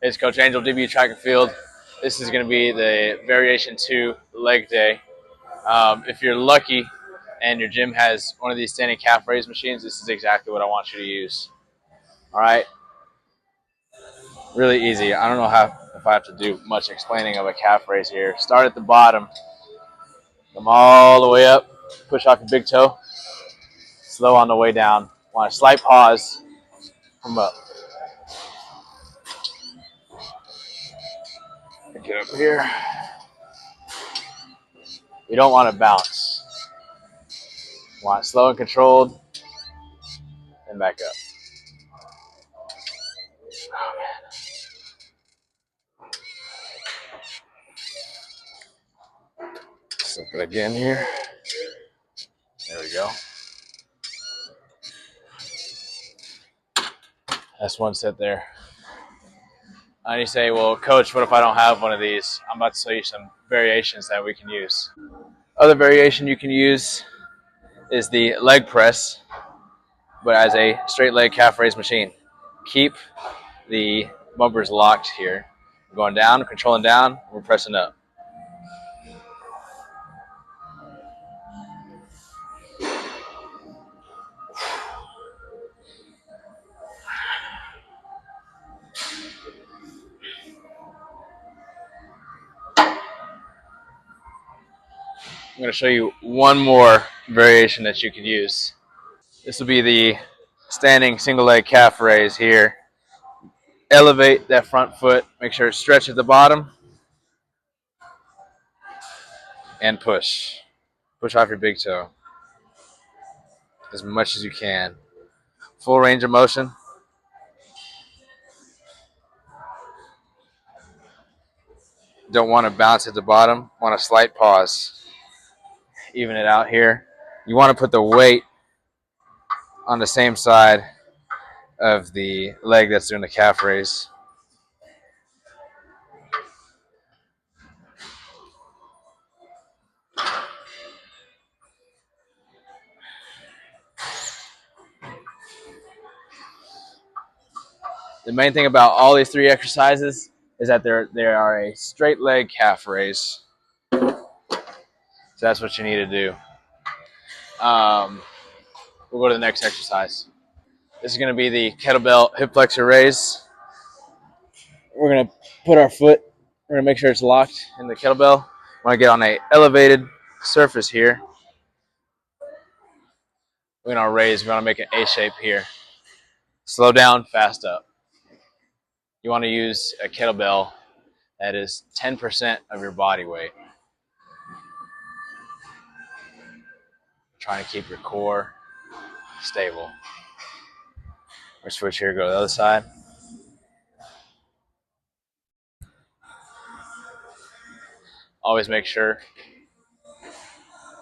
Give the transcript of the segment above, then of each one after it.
It's Coach Angel, DB Track and Field. This is going to be the Variation 2 leg day. If you're lucky and your gym has one of these standing calf raise machines, this is exactly what I want you to use. All right? Really easy. I don't know if I have to do much explaining of a calf raise here. Start at the bottom, come all the way up, push off your big toe, slow on the way down. Want a slight pause, come up. Get up here. You don't want to bounce. Want slow and controlled, and back up. Slip it again here. There we go. That's one set there. And you say, well, Coach, what if I don't have one of these? I'm about to show you some variations that we can use. Other variation you can use is the leg press, but as a straight leg calf raise machine. Keep the bumpers locked here. We're going down, controlling down, we're pressing up. I'm going to show you one more variation that you can use. This will be the standing single leg calf raise here. Elevate that front foot, make sure it's stretched at the bottom, and push. Push off your big toe as much as you can. Full range of motion. Don't want to bounce at the bottom, want a slight pause. Even it out here. You want to put the weight on the same side of the leg that's doing the calf raise. The main thing about all these three exercises is that they are a straight leg calf raise. So that's what you need to do. We'll go to the next exercise. This is going to be the kettlebell hip flexor raise. We're going to put our foot, we're going to make sure it's locked in the kettlebell. We want to get on an elevated surface here. We're going to raise, we're going to make an A shape here. Slow down, fast up. You want to use a kettlebell that is 10% of your body weight. Trying to keep your core stable. We'll switch here, go to the other side. Always make sure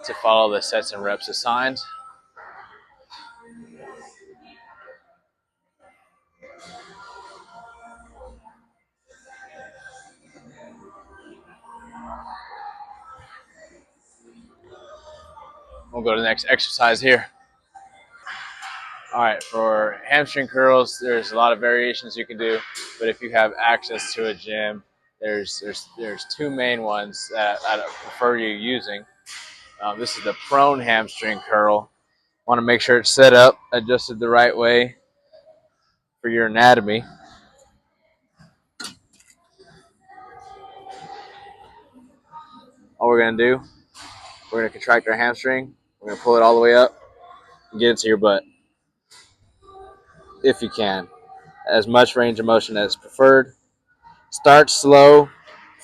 to follow the sets and reps assigned. We'll go to the next exercise here. All right, for hamstring curls, there's a lot of variations you can do, but if you have access to a gym, there's two main ones that I prefer you using. This is the prone hamstring curl. Want to make sure it's set up, adjusted the right way for your anatomy. All we're going to do, we're going to contract our hamstring. We're going to pull it all the way up and get it to your butt, if you can. As much range of motion as preferred. Start slow,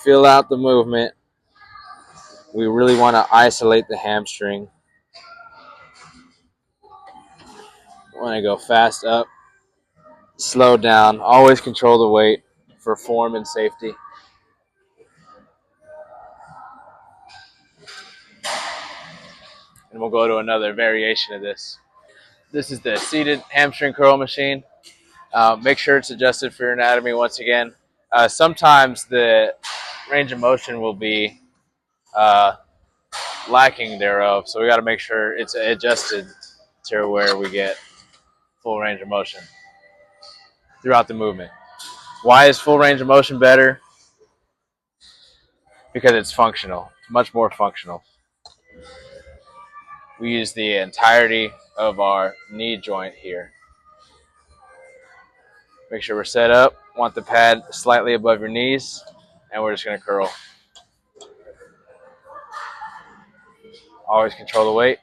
feel out the movement. We really want to isolate the hamstring. We want to go fast up, slow down, always control the weight for form and safety. And we'll go to another variation of this. This is the seated hamstring curl machine. Make sure it's adjusted for your anatomy once again. Sometimes the range of motion will be lacking thereof, so we got to make sure it's adjusted to where we get full range of motion throughout the movement. Why is full range of motion better? Because it's functional. It's much more functional. We use the entirety of our knee joint here. Make sure we're set up. Want the pad slightly above your knees, and we're just going to curl. Always control the weight.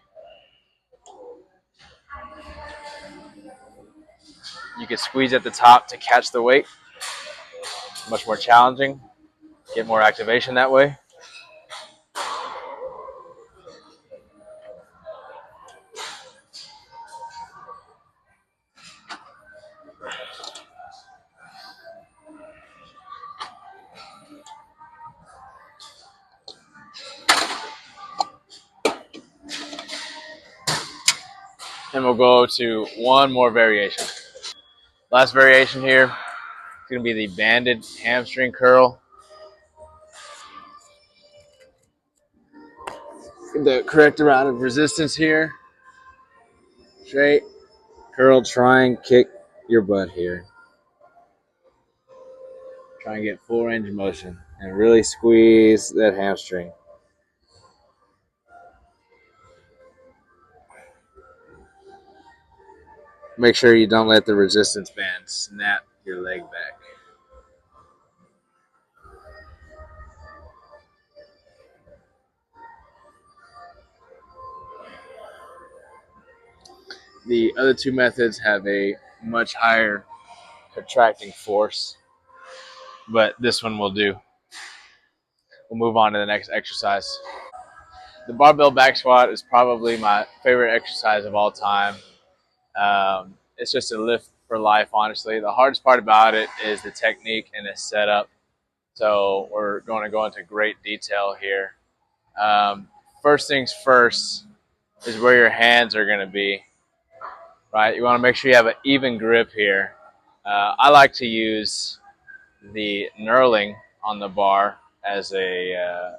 You can squeeze at the top to catch the weight. Much more challenging. Get more activation that way. And we'll go to one more variation. Last variation here is going to be the banded hamstring curl. The correct amount of resistance here. Straight, curl, try and kick your butt here. Try and get full range of motion and really squeeze that hamstring. Make sure you don't let the resistance band snap your leg back. The other two methods have a much higher contracting force, but this one will do. We'll move on to the next exercise. The barbell back squat is probably my favorite exercise of all time. It's just a lift for life, honestly. The hardest part about it is the technique and the setup. So we're going to go into great detail here. First things first is where your hands are going to be. Right, you want to make sure you have an even grip here. I like to use the knurling on the bar as a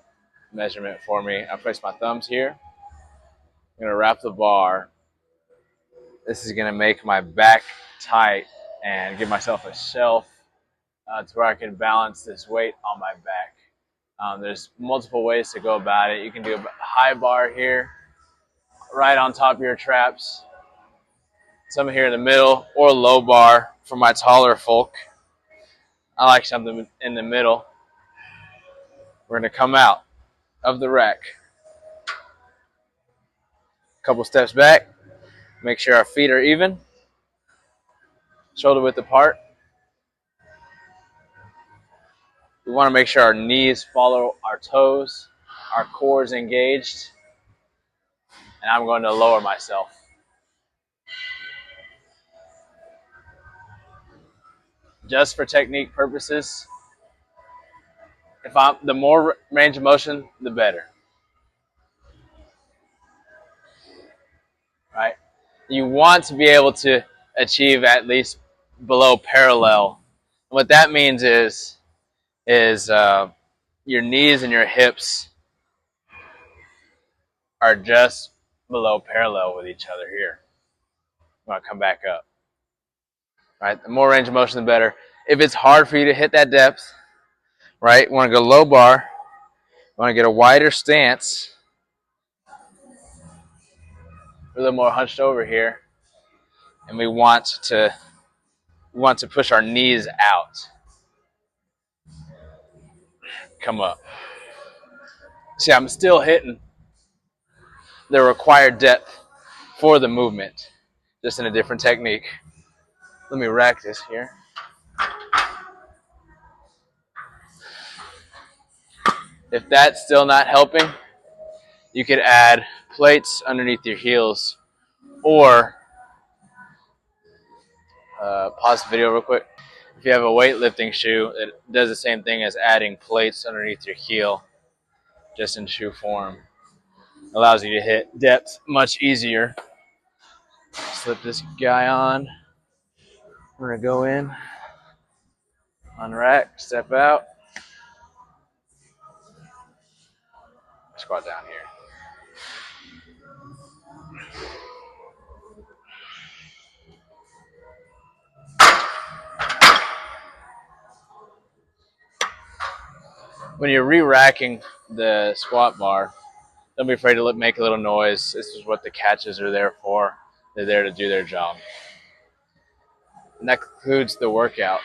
measurement for me. I place my thumbs here. I'm going to wrap the bar. This is going to make my back tight and give myself a shelf to where I can balance this weight on my back. There's multiple ways to go about it. You can do a high bar here, right on top of your traps. Some here in the middle, or low bar for my taller folk. I like something in the middle. We're going to come out of the rack. A couple steps back. Make sure our feet are even. Shoulder width apart. We want to make sure our knees follow our toes. Our core is engaged. And I'm going to lower myself. Just for technique purposes, the more range of motion, the better. Right? You want to be able to achieve at least below parallel. What that means is your knees and your hips are just below parallel with each other here. You want to come back up. Right? The more range of motion, the better. If it's hard for you to hit that depth, right, you want to go low bar. You want to get a wider stance. A little more hunched over here. And we want to push our knees out. Come up. See, I'm still hitting the required depth for the movement, just in a different technique. Let me rack this here. If that's still not helping, you could add plates underneath your heels, or pause the video real quick. If you have a weightlifting shoe, it does the same thing as adding plates underneath your heel, just in shoe form. Allows you to hit depth much easier. Slip this guy on. We're gonna go in, unrack, step out, squat down here. When you're re-racking the squat bar, don't be afraid to make a little noise. This is what the catches are there for. They're there to do their job. And that concludes the workout.